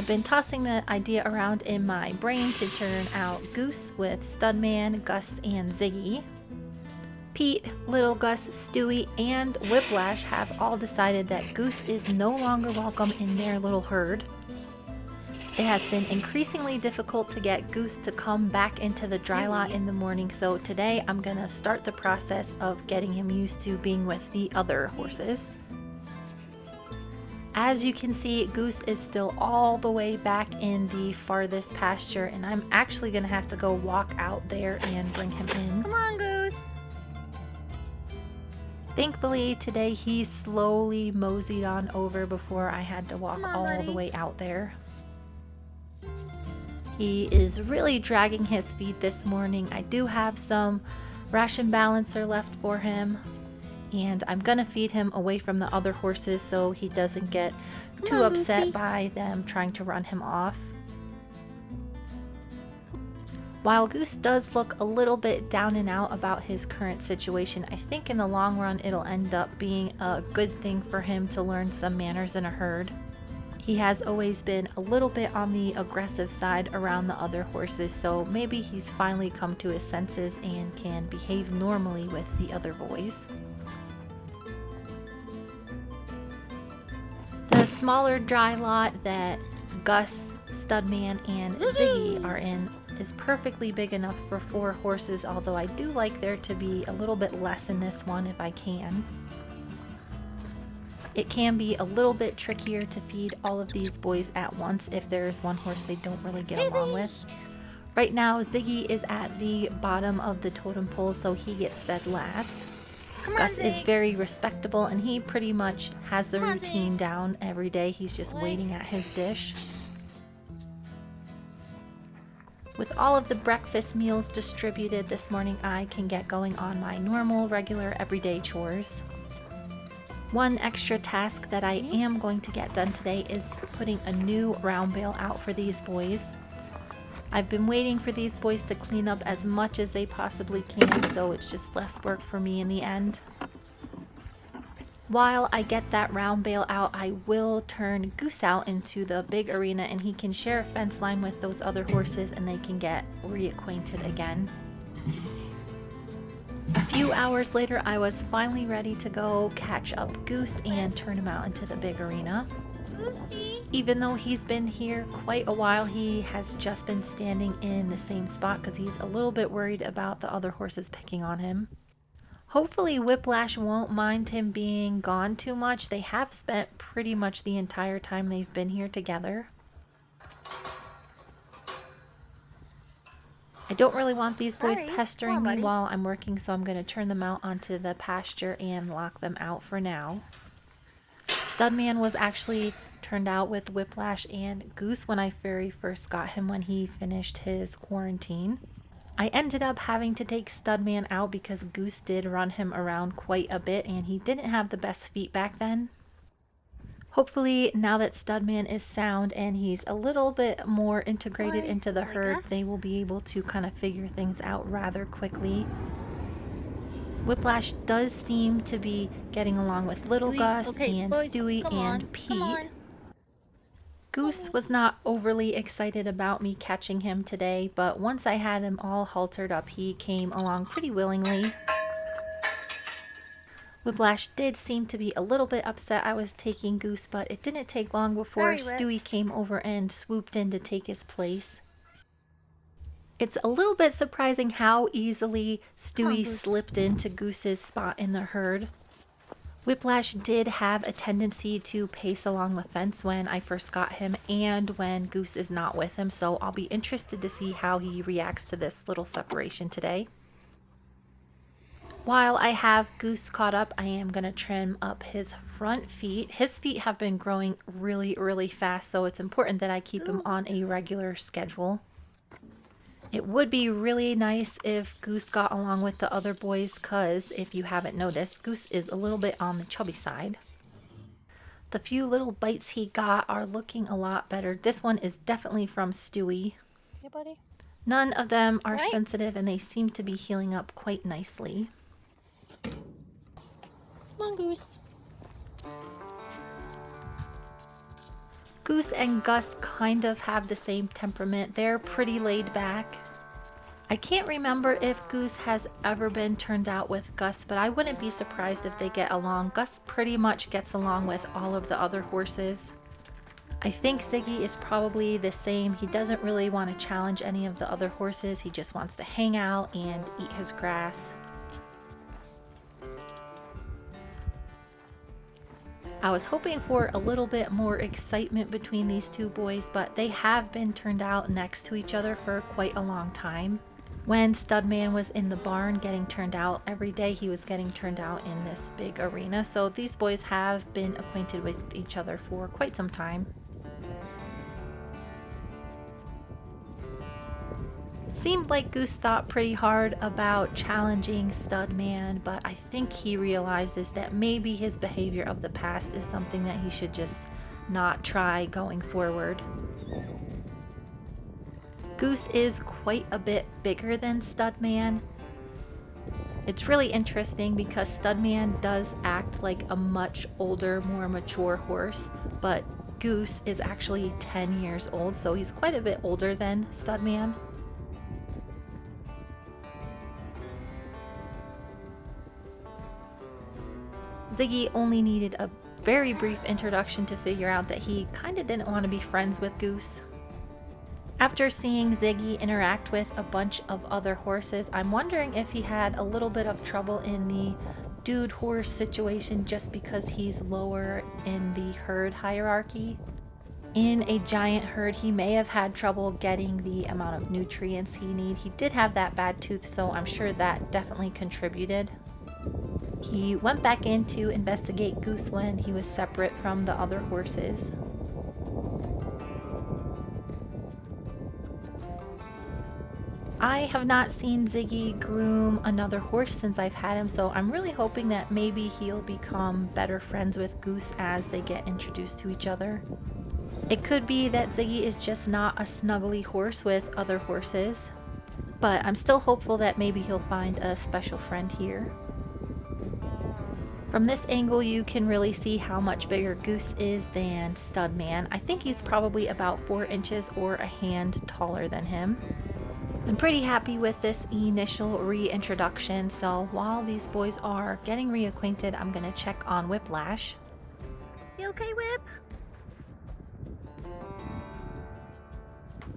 I've been tossing the idea around in my brain to turn out Goose with Studman, Gus, and Ziggy. Pete, Little Gus, Stewie, and Whiplash have all decided that Goose is no longer welcome in their little herd. It has been increasingly difficult to get Goose to come back into the dry lot in the morning, so today I'm gonna start the process of getting him used to being with the other horses. As you can see, Goose is still all the way back in the farthest pasture, and I'm actually gonna have to go walk out there and bring him in. Come on, Goose. Thankfully, today he slowly moseyed on over before I had to walk all the way out there. He is really dragging his feet this morning. I do have some ration balancer left for him, and I'm gonna feed him away from the other horses so he doesn't get too upset by them trying to run him off. While Goose does look a little bit down and out about his current situation, I think in the long run it'll end up being a good thing for him to learn some manners in a herd. He has always been a little bit on the aggressive side around the other horses, so maybe he's finally come to his senses and can behave normally with the other boys. The smaller dry lot that Gus, Studman, and Ziggy are in is perfectly big enough for 4 horses, although I do like there to be a little bit less in this one if I can. It can be a little bit trickier to feed all of these boys at once if there's one horse they don't really get along with. Right now, Ziggy is at the bottom of the totem pole, so he gets fed last. Gus is very respectable, and he pretty much has the routine down every day. He's just waiting at his dish. With all of the breakfast meals distributed this morning, I can get going on my normal, regular, everyday chores. One extra task that I am going to get done today is putting a new round bale out for these boys. I've been waiting for these boys to clean up as much as they possibly can, so it's just less work for me in the end. While I get that round bale out, I will turn Goose out into the big arena, and he can share a fence line with those other horses and they can get reacquainted again. A few hours later, I was finally ready to go catch up Goose and turn him out into the big arena. Goosey. Even though he's been here quite a while, he has just been standing in the same spot because he's a little bit worried about the other horses picking on him. Hopefully Whiplash won't mind him being gone too much. They have spent pretty much the entire time they've been here together. I don't really want these boys pestering me while I'm working, so I'm going to turn them out onto the pasture and lock them out for now. Studman was actually turned out with Whiplash and Goose when I very first got him when he finished his quarantine. I ended up having to take Studman out because Goose did run him around quite a bit and he didn't have the best feet back then. Hopefully, now that Studman is sound and he's a little bit more integrated into the herd, they will be able to kind of figure things out rather quickly. Whiplash does seem to be getting along with Little Gus and Stewie and Pete. Goose was not overly excited about me catching him today, but once I had him all haltered up, he came along pretty willingly. Whiplash did seem to be a little bit upset I was taking Goose, but it didn't take long before Stewie came over and swooped in to take his place. It's a little bit surprising how easily Stewie slipped into Goose's spot in the herd. Whiplash did have a tendency to pace along the fence when I first got him and when Goose is not with him, so I'll be interested to see how he reacts to this little separation today. While I have Goose caught up, I am going to trim up his front feet. His feet have been growing really fast, so it's important that I keep him on a regular schedule. It would be really nice if Goose got along with the other boys, because if you haven't noticed, Goose is a little bit on the chubby side. The few little bites he got are looking a lot better. This one is definitely from Stewie. Hey, buddy. None of them are sensitive and they seem to be healing up quite nicely. Come on, Goose. Goose and Gus kind of have the same temperament. They're pretty laid back. I can't remember if Goose has ever been turned out with Gus, but I wouldn't be surprised if they get along. Gus pretty much gets along with all of the other horses. I think Ziggy is probably the same. He doesn't really want to challenge any of the other horses. He just wants to hang out and eat his grass. I was hoping for a little bit more excitement between these two boys, but they have been turned out next to each other for quite a long time. When Studman was in the barn getting turned out, every day he was getting turned out in this big arena, so these boys have been acquainted with each other for quite some time. It seemed like Goose thought pretty hard about challenging Studman, but I think he realizes that maybe his behavior of the past is something that he should just not try going forward. Goose is quite a bit bigger than Studman. It's really interesting because Studman does act like a much older, more mature horse, but Goose is actually 10 years old, so he's quite a bit older than Studman. Ziggy only needed a very brief introduction to figure out that he kind of didn't want to be friends with Goose. After seeing Ziggy interact with a bunch of other horses, I'm wondering if he had a little bit of trouble in the dude horse situation just because he's lower in the herd hierarchy. In a giant herd, he may have had trouble getting the amount of nutrients he needs. He did have that bad tooth, so I'm sure that definitely contributed. He went back in to investigate Goose when he was separate from the other horses. I have not seen Ziggy groom another horse since I've had him, so I'm really hoping that maybe he'll become better friends with Goose as they get introduced to each other. It could be that Ziggy is just not a snuggly horse with other horses, but I'm still hopeful that maybe he'll find a special friend here. From this angle, you can really see how much bigger Goose is than Studman. I think he's probably about 4 inches or a hand taller than him. I'm pretty happy with this initial reintroduction, so while these boys are getting reacquainted, I'm gonna check on Whiplash. You okay, Whip?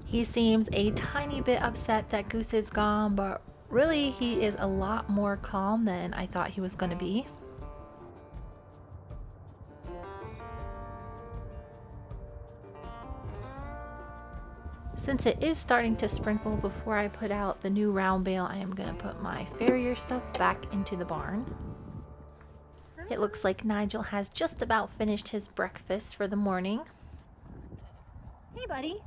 He seems a tiny bit upset that Goose is gone, but really he is a lot more calm than I thought he was gonna be. Since it is starting to sprinkle before I put out the new round bale, I am going to put my farrier stuff back into the barn. It looks like Nigel has just about finished his breakfast for the morning. Hey, buddy.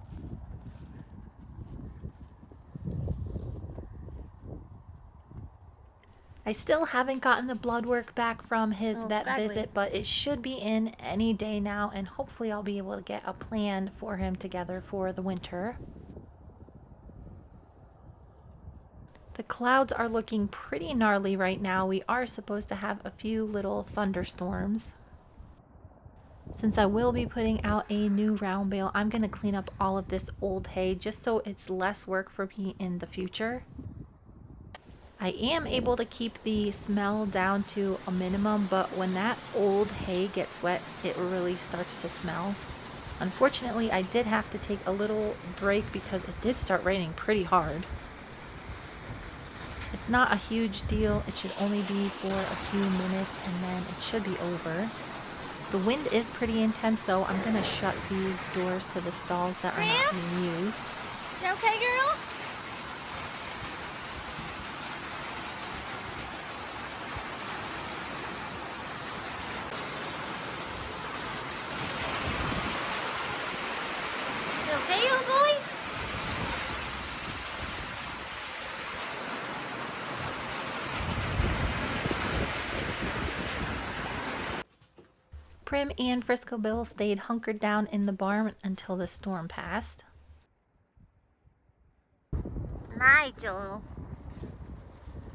I still haven't gotten the blood work back from his vet visit, but it should be in any day now, and hopefully I'll be able to get a plan for him together for the winter. The clouds are looking pretty gnarly right now. We are supposed to have a few little thunderstorms. Since I will be putting out a new round bale, I'm going to clean up all of this old hay just so it's less work for me in the future. I am able to keep the smell down to a minimum, but when that old hay gets wet, it really starts to smell. Unfortunately, I did have to take a little break because it did start raining pretty hard. It's not a huge deal. It should only be for a few minutes and then it should be over. The wind is pretty intense, so I'm going to shut these doors to the stalls that are not being used. You okay, girl? You okay, old boy? Prim and Frisco Bill stayed hunkered down in the barn until the storm passed. Nigel.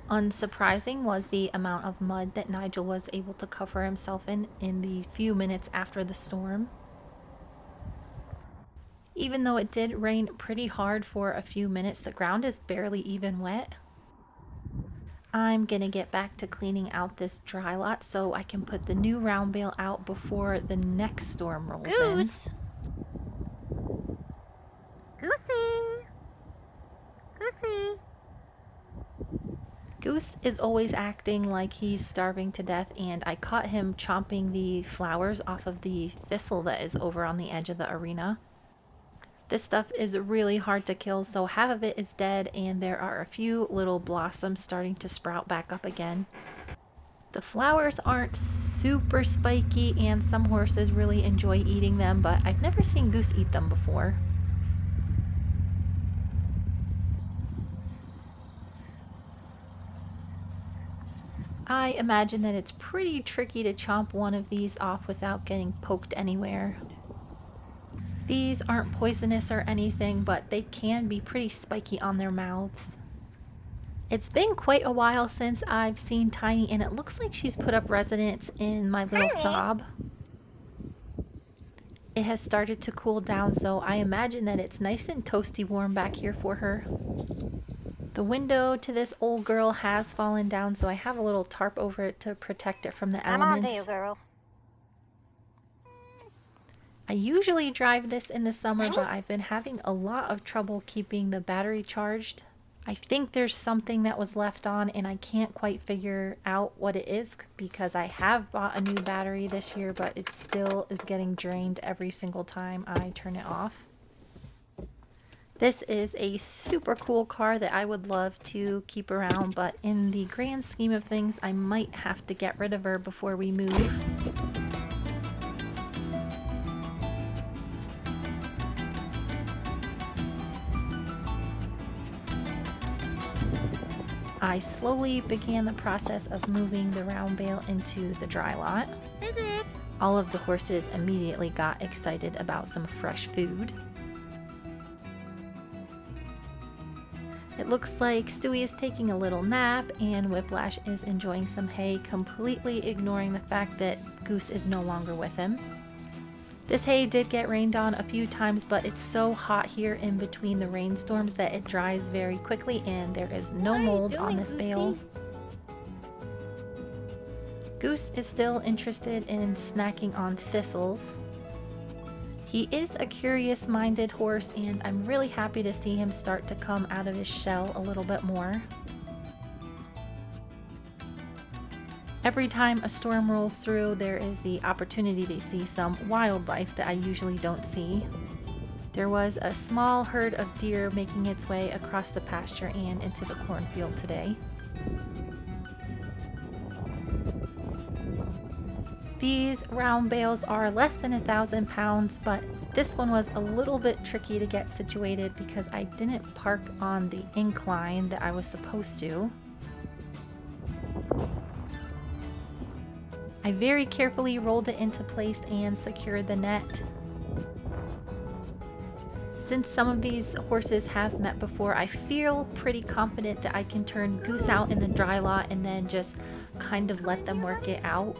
Unsurprising was the amount of mud that Nigel was able to cover himself in the few minutes after the storm. Even though it did rain pretty hard for a few minutes, the ground is barely even wet. I'm gonna get back to cleaning out this dry lot so I can put the new round bale out before the next storm rolls Goose! in. Goosey! Goosey! Goose is always acting like he's starving to death, and I caught him chomping the flowers off of the thistle that is over on the edge of the arena. This stuff is really hard to kill, so half of it is dead and there are a few little blossoms starting to sprout back up again. The flowers aren't super spiky and some horses really enjoy eating them, but I've never seen Goose eat them before. I imagine that it's pretty tricky to chomp one of these off without getting poked anywhere. These aren't poisonous or anything, but they can be pretty spiky on their mouths. It's been quite a while since I've seen Tiny, and it looks like she's put up residence in my little sob. It has started to cool down, so I imagine that it's nice and toasty warm back here for her. The window to this old girl has fallen down, so I have a little tarp over it to protect it from the elements. I'm on to you, girl. I usually drive this in the summer, but I've been having a lot of trouble keeping the battery charged. I think there's something that was left on and I can't quite figure out what it is because I have bought a new battery this year, but it still is getting drained every single time I turn it off. This is a super cool car that I would love to keep around, but in the grand scheme of things, I might have to get rid of her before we move. I slowly began the process of moving the round bale into the dry lot. All of the horses immediately got excited about some fresh food. It looks like Stewie is taking a little nap and Whiplash is enjoying some hay, completely ignoring the fact that Goose is no longer with him. This hay did get rained on a few times, but it's so hot here in between the rainstorms that it dries very quickly and there is no mold on this bale. Goose is still interested in snacking on thistles. He is a curious-minded horse and I'm really happy to see him start to come out of his shell a little bit more. Every time a storm rolls through, there is the opportunity to see some wildlife that I usually don't see. There was a small herd of deer making its way across the pasture and into the cornfield today. These round bales are less than 1,000 pounds, but this one was a little bit tricky to get situated because I didn't park on the incline that I was supposed to. I very carefully rolled it into place and secured the net. Since some of these horses have met before, I feel pretty confident that I can turn Goose out in the dry lot and then just kind of let them work it out.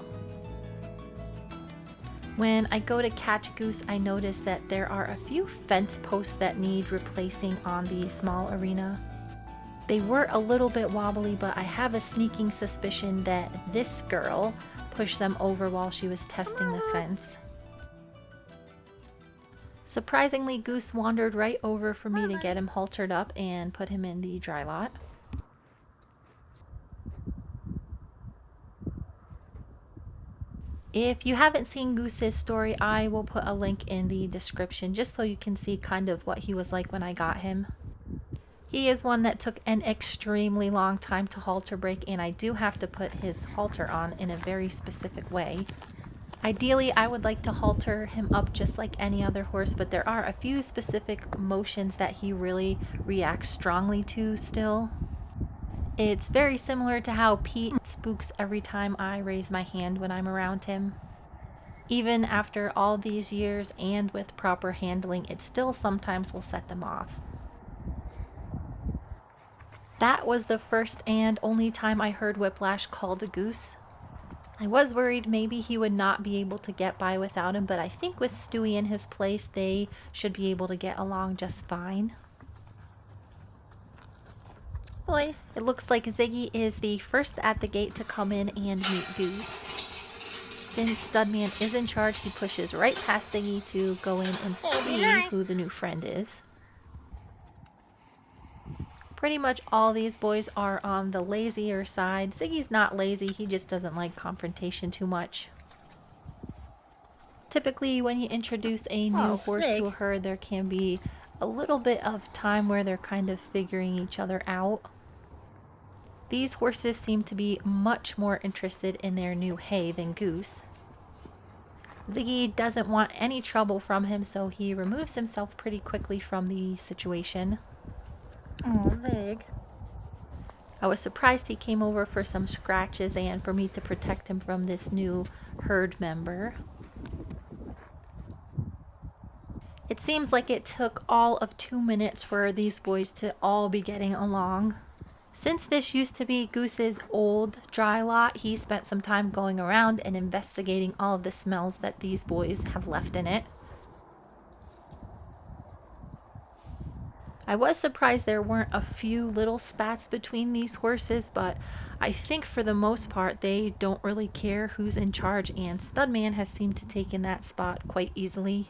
When I go to catch Goose, I notice that there are a few fence posts that need replacing on the small arena. They were a little bit wobbly, but I have a sneaking suspicion that this girl pushed them over while she was testing the fence. Surprisingly, Goose wandered right over for me to get him haltered up and put him in the dry lot. If you haven't seen Goose's story, I will put a link in the description just so you can see kind of what he was like when I got him. He is one that took an extremely long time to halter break, and I do have to put his halter on in a very specific way. Ideally, I would like to halter him up just like any other horse, but there are a few specific motions that he really reacts strongly to still. It's very similar to how Pete spooks every time I raise my hand when I'm around him. Even after all these years and with proper handling, it still sometimes will set them off. That was the first and only time I heard Whiplash called a goose. I was worried maybe he would not be able to get by without him, but I think with Stewie in his place, they should be able to get along just fine. Boys. It looks like Ziggy is the first at the gate to come in and meet Goose. Since Studman is in charge, he pushes right past Ziggy to go in and see who the new friend is. Pretty much all these boys are on the lazier side. Ziggy's not lazy, he just doesn't like confrontation too much. Typically, when you introduce a new horse to a herd, there can be a little bit of time where they're kind of figuring each other out. These horses seem to be much more interested in their new hay than Goose. Ziggy doesn't want any trouble from him, so he removes himself pretty quickly from the situation. Oh, Zig. I was surprised he came over for some scratches and for me to protect him from this new herd member. It seems like it took all of 2 minutes for these boys to all be getting along. Since this used to be Goose's old dry lot, he spent some time going around and investigating all of the smells that these boys have left in it. I was surprised there weren't a few little spats between these horses, but I think for the most part they don't really care who's in charge, and Studman has seemed to take in that spot quite easily.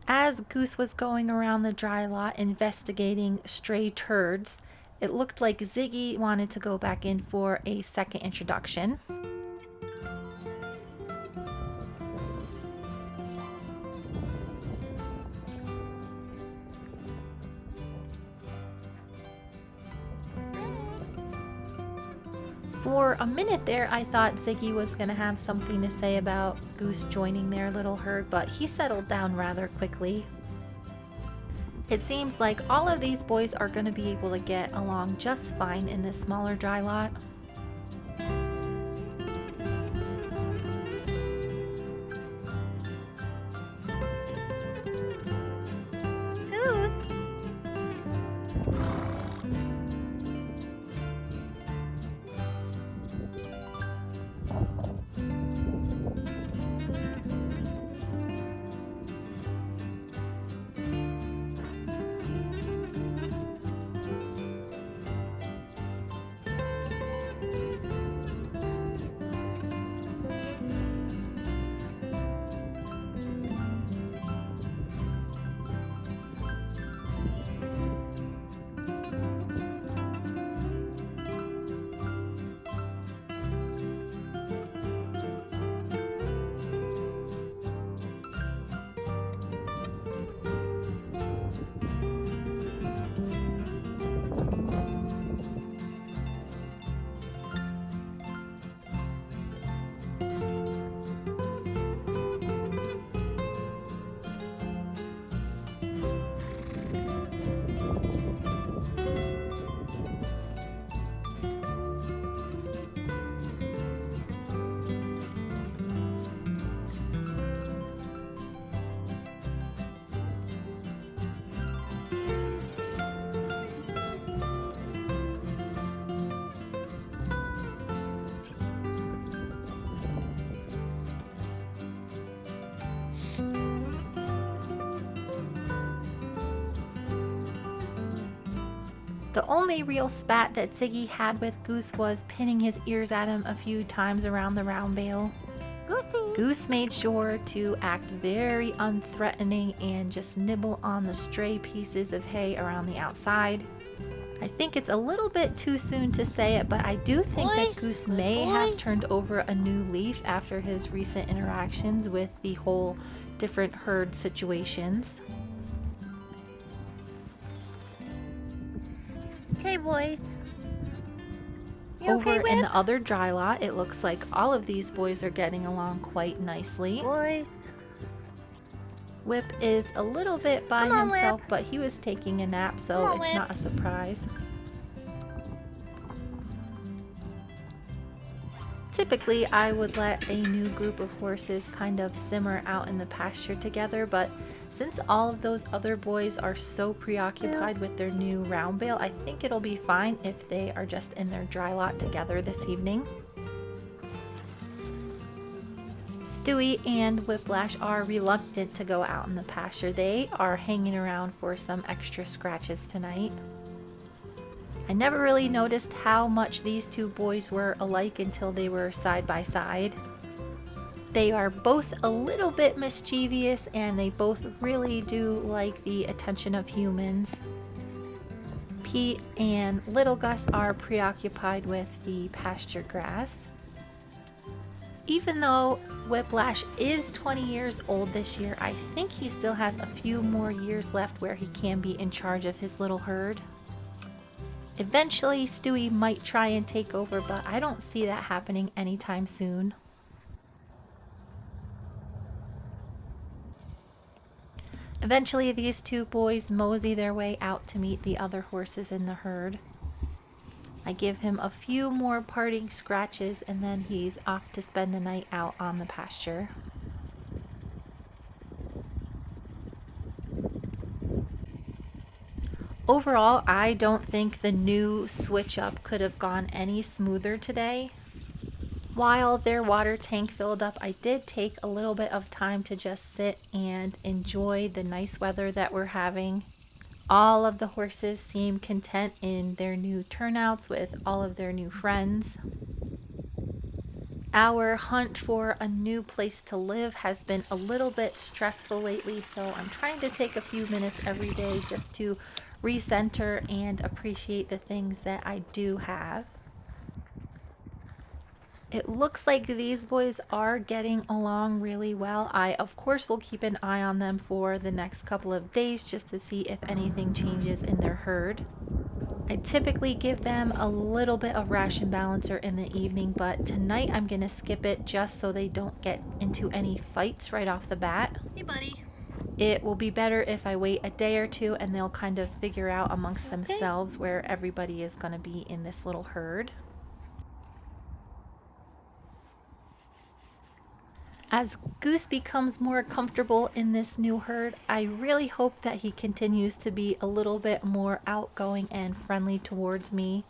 As Goose was going around the dry lot investigating stray turds, it looked like Ziggy wanted to go back in for a second introduction. For a minute there, I thought Ziggy was going to have something to say about Goose joining their little herd, but he settled down rather quickly. It seems like all of these boys are going to be able to get along just fine in this smaller dry lot. Goose. The only real spat that Ziggy had with Goose was pinning his ears at him a few times around the round bale. Goosey. Goose made sure to act very unthreatening and just nibble on the stray pieces of hay around the outside. I think it's a little bit too soon to say it, but I do think that Goose may have turned over a new leaf after his recent interactions with the whole different herd situations. Okay, boys. You Over okay, Whip? in the other dry lot, it looks like all of these boys are getting along quite nicely. Boys. Whip is a little bit by Come on, himself, Whip. but he was taking a nap, so Come on, it's Whip. not a surprise. Typically, I would let a new group of horses kind of simmer out in the pasture together, but since all of those other boys are so preoccupied with their new round bale, I think it'll be fine if they are just in their dry lot together this evening. Stewie and Whiplash are reluctant to go out in the pasture. They are hanging around for some extra scratches tonight. I never really noticed how much these two boys were alike until they were side by side. They are both a little bit mischievous and they both really do like the attention of humans. Pete and Little Gus are preoccupied with the pasture grass. Even though Whiplash is 20 years old this year, I think he still has a few more years left where he can be in charge of his little herd. Eventually, Stewie might try and take over, but I don't see that happening anytime soon. Eventually, these two boys mosey their way out to meet the other horses in the herd. I give him a few more parting scratches and then he's off to spend the night out on the pasture. Overall, I don't think the new switch up could have gone any smoother today. While their water tank filled up, I did take a little bit of time to just sit and enjoy the nice weather that we're having. All of the horses seem content in their new turnouts with all of their new friends. Our hunt for a new place to live has been a little bit stressful lately, so I'm trying to take a few minutes every day just to recenter and appreciate the things that I do have. It looks like these boys are getting along really well. I, of course, will keep an eye on them for the next couple of days just to see if anything changes in their herd. I typically give them a little bit of ration balancer in the evening, but tonight I'm going to skip it just so they don't get into any fights right off the bat. Hey, buddy. It will be better if I wait a day or two and they'll kind of figure out amongst themselves where everybody is going to be in this little herd. As Goose becomes more comfortable in this new herd, I really hope that he continues to be a little bit more outgoing and friendly towards me.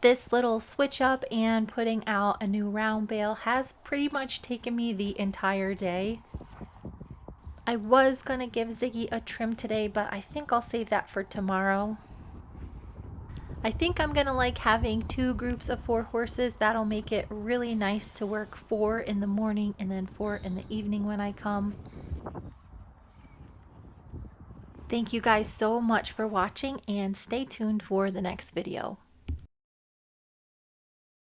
This little switch up and putting out a new round bale has pretty much taken me the entire day. I was gonna give Ziggy a trim today, but I think I'll save that for tomorrow. I think I'm gonna like having two groups of 4 horses. That'll make it really nice to work 4 in the morning and then 4 in the evening when I come. Thank you guys so much for watching and stay tuned for the next video.